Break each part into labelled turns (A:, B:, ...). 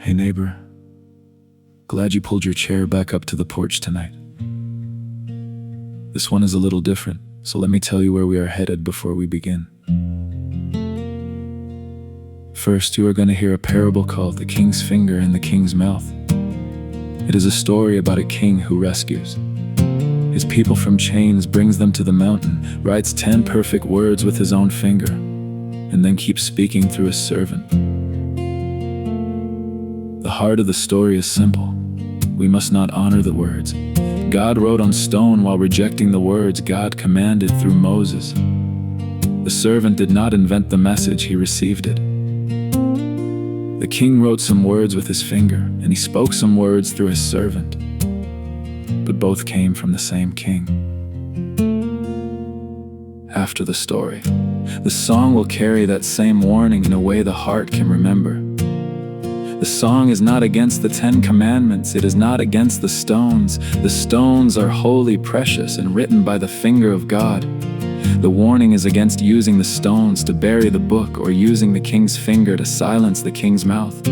A: Hey neighbor, glad you pulled your chair back up to the porch tonight. This one is a little different, so let me tell you where we are headed before we begin. First, you are going to hear a parable called The King's Finger in the King's Mouth. It is a story about a king who rescues his people from chains, brings them to the mountain, writes 10 perfect words with his own finger, and then keeps speaking through his servant. The heart of the story is simple. We must not honor the words God wrote on stone while rejecting the words God commanded through Moses. The servant did not invent the message, he received it. The king wrote some words with his finger, and he spoke some words through his servant. But both came from the same king. After the story, the song will carry that same warning in a way the heart can remember. The song is not against the 10 Commandments, it is not against the stones. The stones are holy, precious, and written by the finger of God. The warning is against using the stones to bury the book or using the king's finger to silence the king's mouth.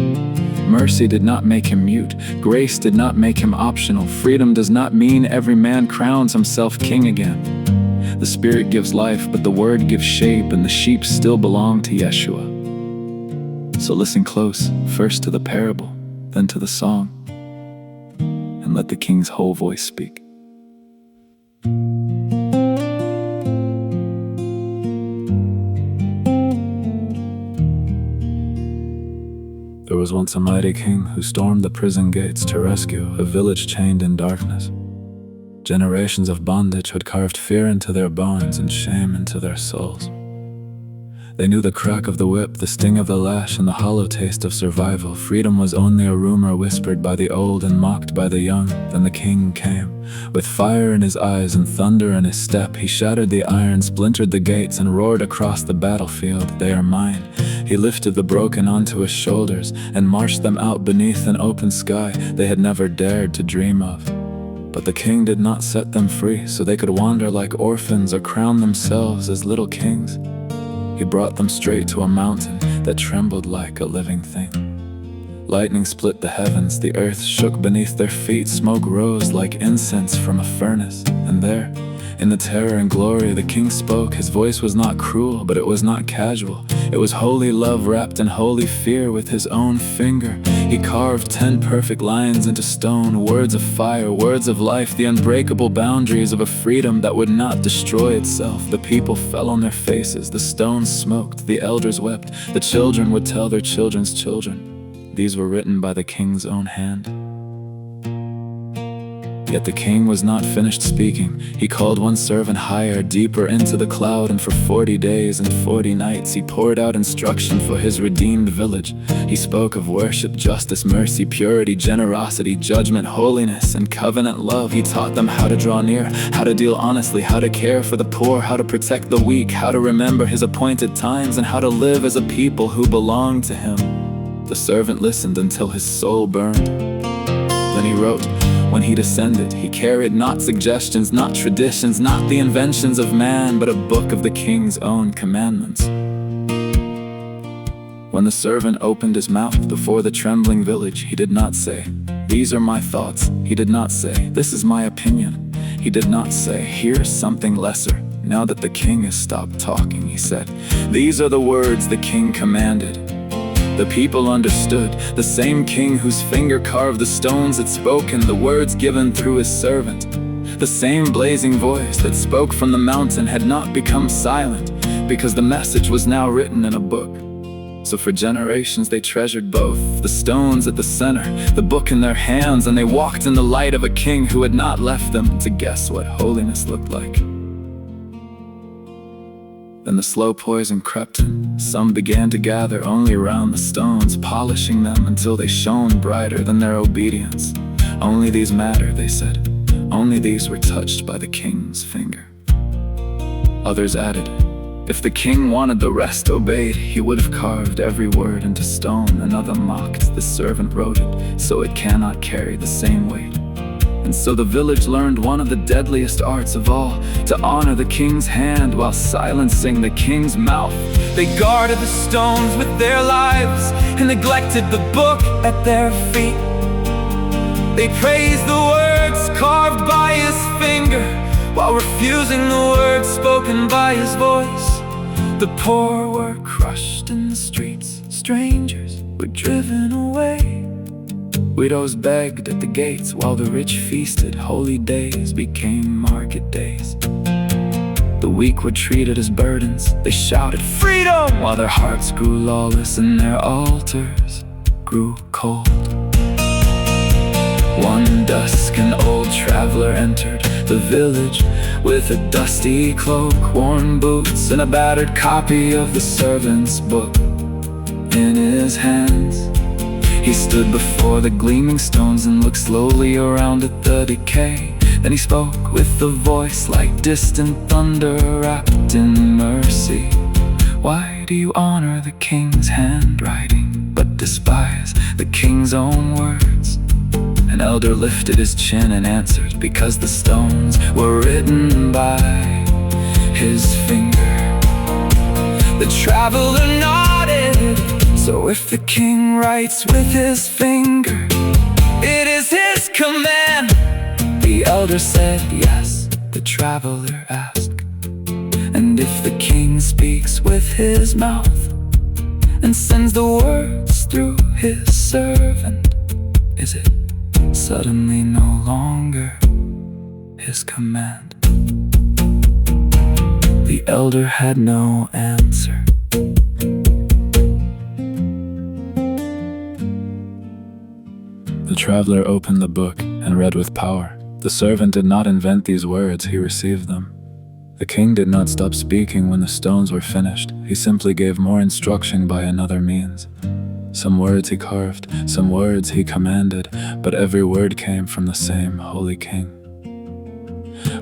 A: Mercy did not make him mute. Grace did not make him optional. Freedom does not mean every man crowns himself king again. The Spirit gives life, but the Word gives shape, and the sheep still belong to Yeshua. So listen close, first to the parable, then to the song, and let the king's whole voice speak. There was once a mighty king who stormed the prison gates to rescue a village chained in darkness. Generations of bondage had carved fear into their bones and shame into their souls. They knew the crack of the whip, the sting of the lash, and the hollow taste of survival. Freedom was only a rumor whispered by the old and mocked by the young. Then the king came. With fire in his eyes and thunder in his step, he shattered the iron, splintered the gates, and roared across the battlefield. They are mine. He lifted the broken onto his shoulders and marched them out beneath an open sky they had never dared to dream of. But the king did not set them free so they could wander like orphans or crown themselves as little kings. He brought them straight to a mountain that trembled like a living thing. Lightning split the heavens, the earth shook beneath their feet, smoke rose like incense from a furnace. And there, in the terror and glory, the king spoke. His voice was not cruel, but it was not casual. It was holy love wrapped in holy fear. With his own finger, he carved 10 perfect lines into stone, words of fire, words of life, the unbreakable boundaries of a freedom that would not destroy itself. The people fell on their faces, the stones smoked, the elders wept, the children would tell their children's children. These were written by the king's own hand. Yet the king was not finished speaking. He called one servant higher, deeper into the cloud, and for 40 days and 40 nights he poured out instruction for his redeemed village. He spoke of worship, justice, mercy, purity, generosity, judgment, holiness, and covenant love. He taught them how to draw near, how to deal honestly, how to care for the poor, how to protect the weak, how to remember his appointed times, and how to live as a people who belong to him. The servant listened until his soul burned. Then he wrote. When he descended, he carried not suggestions, not traditions, not the inventions of man, but a book of the king's own commandments. When the servant opened his mouth before the trembling village, he did not say, "These are my thoughts." He did not say, "This is my opinion." He did not say, "Here's something lesser." Now that the king has stopped talking, he said, "These are the words the king commanded." The people understood. The same king whose finger carved the stones had spoken the words given through his servant. The same blazing voice that spoke from the mountain had not become silent, because the message was now written in a book. So for generations they treasured both, the stones at the center, the book in their hands, and they walked in the light of a king who had not left them to guess what holiness looked like. Then the slow poison crept in. Some began to gather only around the stones, polishing them until they shone brighter than their obedience. Only these matter, they said. Only these were touched by the king's finger. Others added, if the king wanted the rest obeyed, he would have carved every word into stone. Another mocked, the servant wrote it, so it cannot carry the same weight. And so the village learned one of the deadliest arts of all, to honor the king's hand while silencing the king's mouth. They guarded the stones with their lives and neglected the book at their feet. They praised the words carved by his finger while refusing the words spoken by his voice. The poor were crushed in the streets, strangers were driven away. Widows begged at the gates while the rich feasted. Holy days became market days. The weak were treated as burdens. They shouted freedom while their hearts grew lawless and their altars grew cold. One dusk an old traveler entered the village with a dusty cloak, worn boots, and a battered copy of the servant's book in his hands. He stood before the gleaming stones and looked slowly around at the decay. Then he spoke with a voice like distant thunder wrapped in mercy. Why do you honor the king's handwriting but despise the king's own words? An elder lifted his chin and answered, because the stones were written by his finger. The traveler nodded. So if the king writes with his finger, it is his command. The elder said yes, the traveler asked. And if the king speaks with his mouth and sends the words through his servant, is it suddenly no longer his command? The elder had no answer. The traveler opened the book and read with power. The servant did not invent these words, he received them. The king did not stop speaking when the stones were finished. He simply gave more instruction by another means. Some words he carved, some words he commanded, but every word came from the same holy king.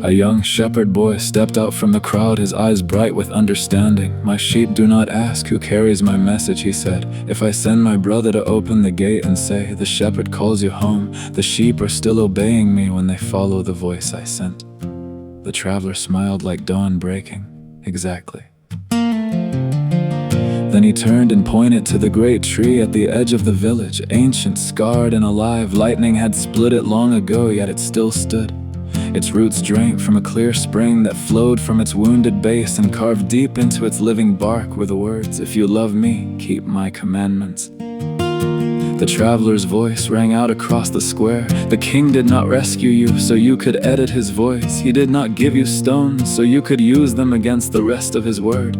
A: A young shepherd boy stepped out from the crowd, his eyes bright with understanding. My sheep do not ask who carries my message, he said. If I send my brother to open the gate and say, the shepherd calls you home, the sheep are still obeying me when they follow the voice I sent. The traveler smiled like dawn breaking. Exactly. Then he turned and pointed to the great tree at the edge of the village, ancient, scarred, and alive. Lightning had split it long ago, yet it still stood. Its roots drank from a clear spring that flowed from its wounded base, and carved deep into its living bark were the words, if you love me, keep my commandments. The traveler's voice rang out across the square. The king did not rescue you so you could edit his voice. He did not give you stones so you could use them against the rest of his word.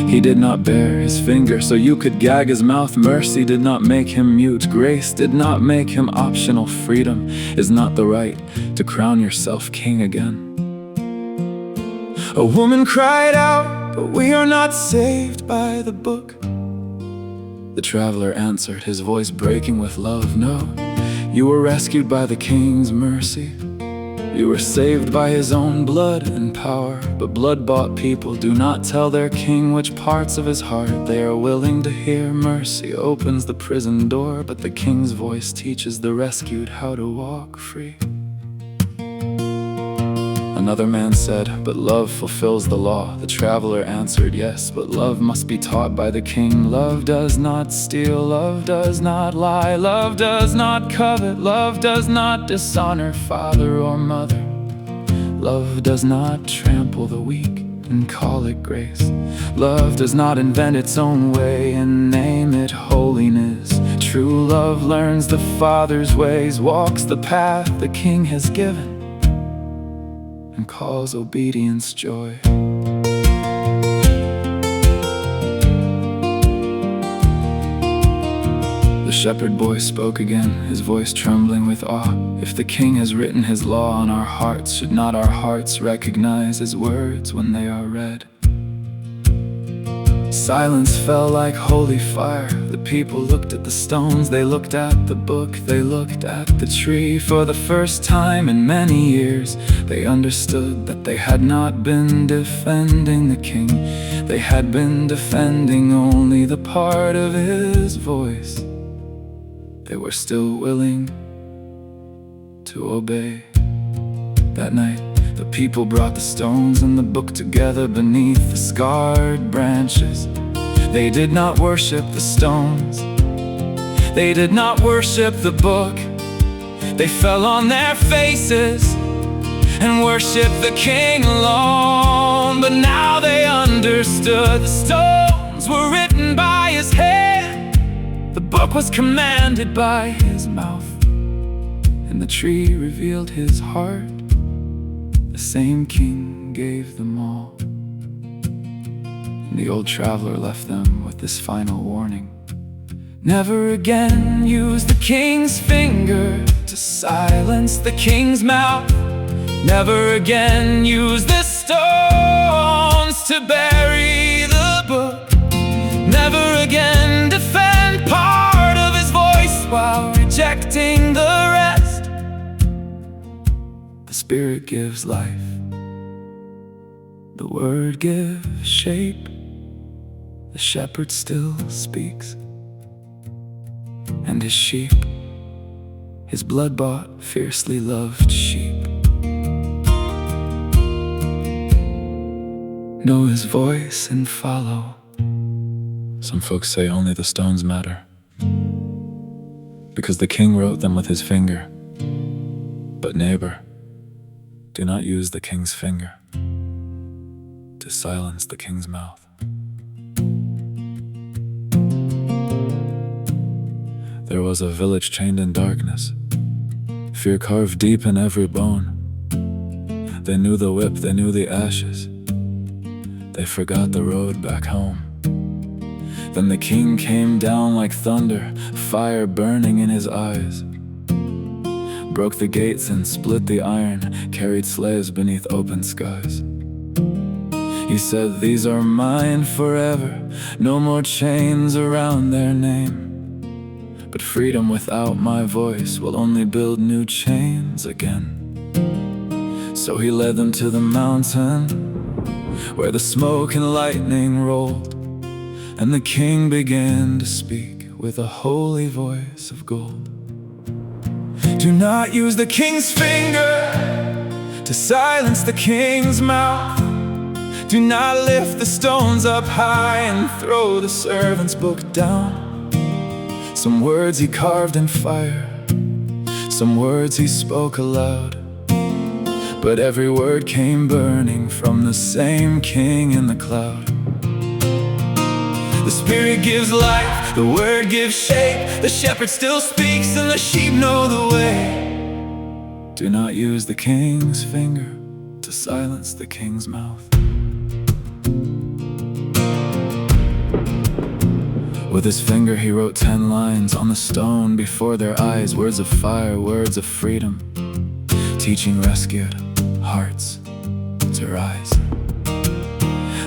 A: He did not bear his finger so you could gag his mouth. Mercy did not make him mute. Grace did not make him optional. Freedom is not the right to crown yourself king again. A woman cried out, but we are not saved by the book. The traveler answered, his voice breaking with love. No, you were rescued by the king's mercy. You were saved by his own blood and power. But blood-bought people do not tell their king which parts of his heart they are willing to hear. Mercy opens the prison door, but the king's voice teaches the rescued how to walk free. Another man said, but love fulfills the law. The traveler answered, yes, but love must be taught by the king. Love does not steal, love does not lie, love does not covet, love does not dishonor father or mother. Love does not trample the weak and call it grace. Love does not invent its own way and name it holiness. True love learns the Father's ways, walks the path the King has given, and calls obedience joy. The shepherd boy spoke again, his voice trembling with awe. If the King has written his law on our hearts, should not our hearts recognize his words when they are read? Silence fell like holy fire. The people looked at the stones, they looked at the book, they looked at the tree. For the first time in many years, they understood that they had not been defending the King. They had been defending only the part of his voice they were still willing to to obey. That night, the people brought the stones and the book together beneath the scarred branches. They did not worship the stones, they did not worship the book. They fell on their faces and worshiped the King alone. But now they understood the stones were written by his hand, the book was commanded by his mouth, and the tree revealed his heart. The same King gave them all. And the old traveler left them with this final warning: never again use the King's finger to silence the King's mouth. Never again use the stones to bury the book. Never again defend part of his voice while rejecting the rest. The Spirit gives life, the Word gives shape. The shepherd still speaks, and his sheep, his blood-bought, fiercely loved sheep, know his voice and follow. Some folks say only the stones matter, because the King wrote them with his finger. But neighbor, do not use the King's finger to silence the King's mouth. There was a village chained in darkness, fear carved deep in every bone. They knew the whip, they knew the ashes, they forgot the road back home. Then the King came down like thunder, fire burning in his eyes, broke the gates and split the iron, carried slaves beneath open skies. He said, "These are mine forever, no more chains around their name. But freedom without my voice will only build new chains again." So he led them to the mountain where the smoke and lightning rolled, and the King began to speak with a holy voice of gold. Do not use the King's finger to silence the King's mouth. Do not lift the stones up high and throw the servant's book down. Some words he carved in fire, some words he spoke aloud, but every word came burning from the same King in the cloud. The Spirit gives life, the Word gives shape. The shepherd still speaks and the sheep know the way. Do not use the King's finger to silence the King's mouth. With his finger he wrote 10 lines on the stone before their eyes, words of fire, words of freedom, teaching rescued hearts to rise.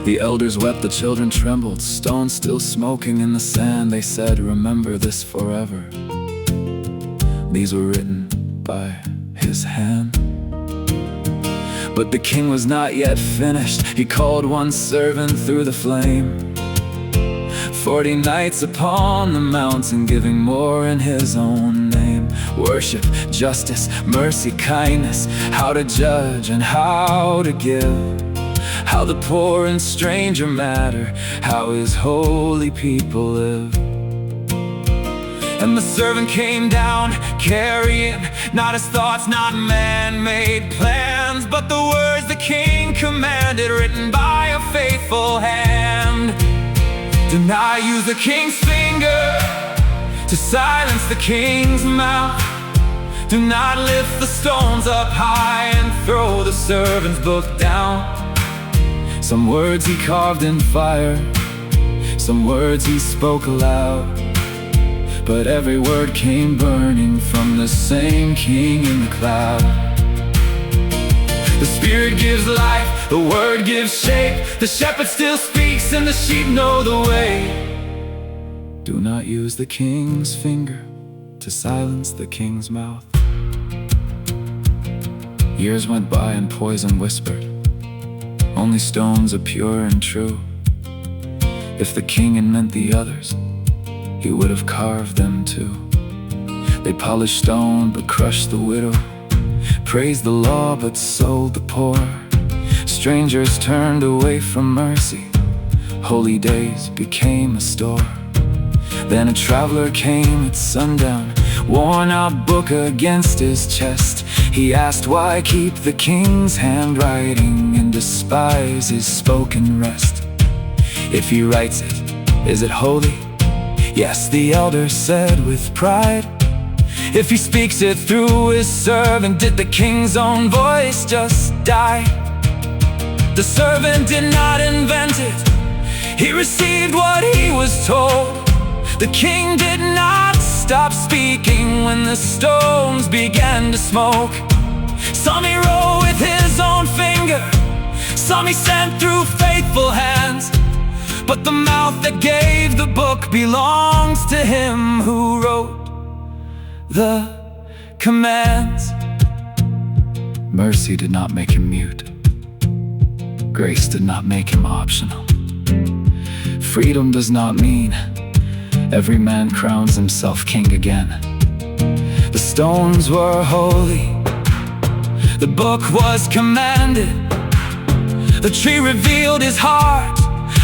A: The elders wept, the children trembled, stones still smoking in the sand. They said, "Remember this forever." These were written by his hand. But the King was not yet finished. He called one servant through the flame. 40 nights upon the mountain, giving more in his own name. Worship, justice, mercy, kindness, how to judge and how to give, how the poor and stranger matter, how his holy people live. And the servant came down, carrying not his thoughts, not man-made plans, but the words the King commanded, written by a faithful hand. Do not use the King's finger to silence the King's mouth. Do not lift the stones up high and throw the servant's book down. Some words he carved in fire, some words he spoke aloud, but every word came burning from the same King in the cloud. The Spirit gives life, the Word gives shape. The shepherd still speaks and the sheep know the way. Do not use the King's finger to silence the King's mouth. Years went by and poison whispered, only stones are pure and true. If the King had meant the others, he would have carved them too. They polished stone but crushed the widow, praised the law but sold the poor. Strangers turned away from mercy, holy days became a store. Then a traveler came at sundown, worn-out book against his chest. He asked why keep the king's handwriting and despise his spoken rest. If he writes it, is it holy? Yes, the elder said with pride. If he speaks it through his servant, did the king's own voice just die? The servant did not invent it, he received what he was told. The king did not stop speaking when the stones began to smoke. Some he wrote with his own finger, some he sent through faithful hands, but the mouth that gave the book belongs to him who wrote the commands. Mercy did not make him mute, grace did not make him optional. Freedom does not mean every man crowns himself king again. The stones were holy, the book was commanded, the tree revealed his heart,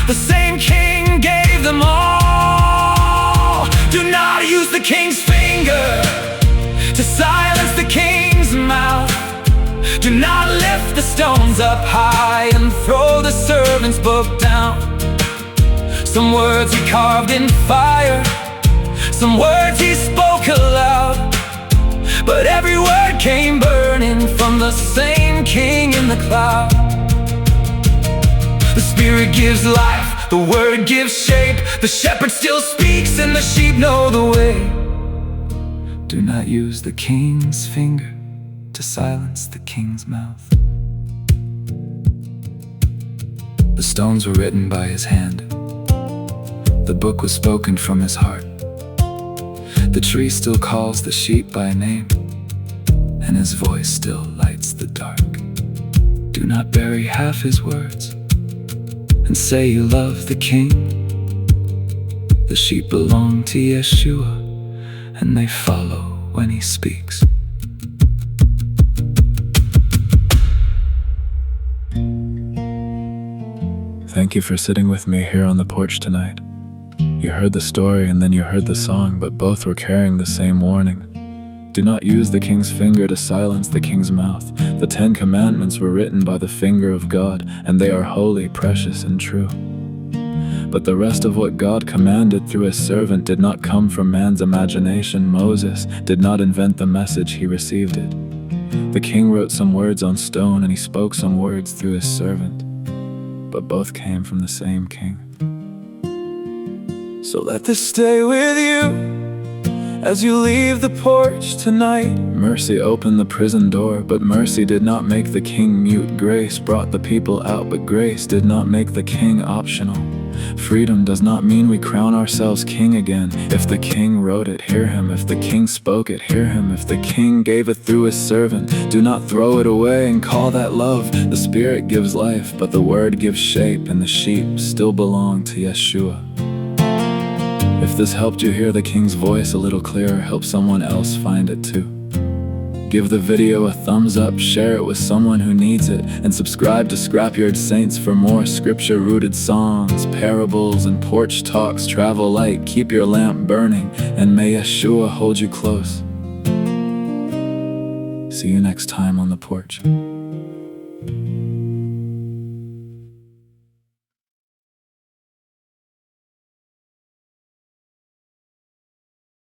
A: the same king gave them all. Do not use the king's finger to silence the king's mouth. Do not lift the stones up high and throw the servant's book down. Some words he carved in fire, some words he spoke aloud, but every word came burning from the same king in the cloud. The Spirit gives life, the word gives shape, the shepherd still speaks and the sheep know the way. Do not use the king's finger to silence the king's mouth. The stones were written by his hand, the book was spoken from his heart. The tree still calls the sheep by name, and his voice still lights the dark. Do not bury half his words and say you love the king. The sheep belong to Yeshua, and they follow when he speaks. Thank you for sitting with me here on the porch tonight. You heard the story and then you heard the song, but both were carrying the same warning. Do not use the king's finger to silence the king's mouth. The 10 Commandments were written by the finger of God, and they are holy, precious, and true. But the rest of what God commanded through his servant did not come from man's imagination. Moses did not invent the message, he received it. The king wrote some words on stone and he spoke some words through his servant, but both came from the same king. So let this stay with you as you leave the porch tonight. Mercy opened the prison door, but mercy did not make the king mute. Grace brought the people out, but grace did not make the king optional. Freedom does not mean we crown ourselves king again. If the king wrote it, hear him. If the king spoke it, hear him. If the king gave it through his servant, do not throw it away and call that love. The Spirit gives life, but the word gives shape, and the sheep still belong to Yeshua. If this helped you hear the king's voice a little clearer, help someone else find it too. Give the video a thumbs up, share it with someone who needs it, and subscribe to Scrapyard Saints for more scripture-rooted songs, parables, and porch talks. Travel light, keep your lamp burning, and may Yeshua hold you close. See you next time on the porch.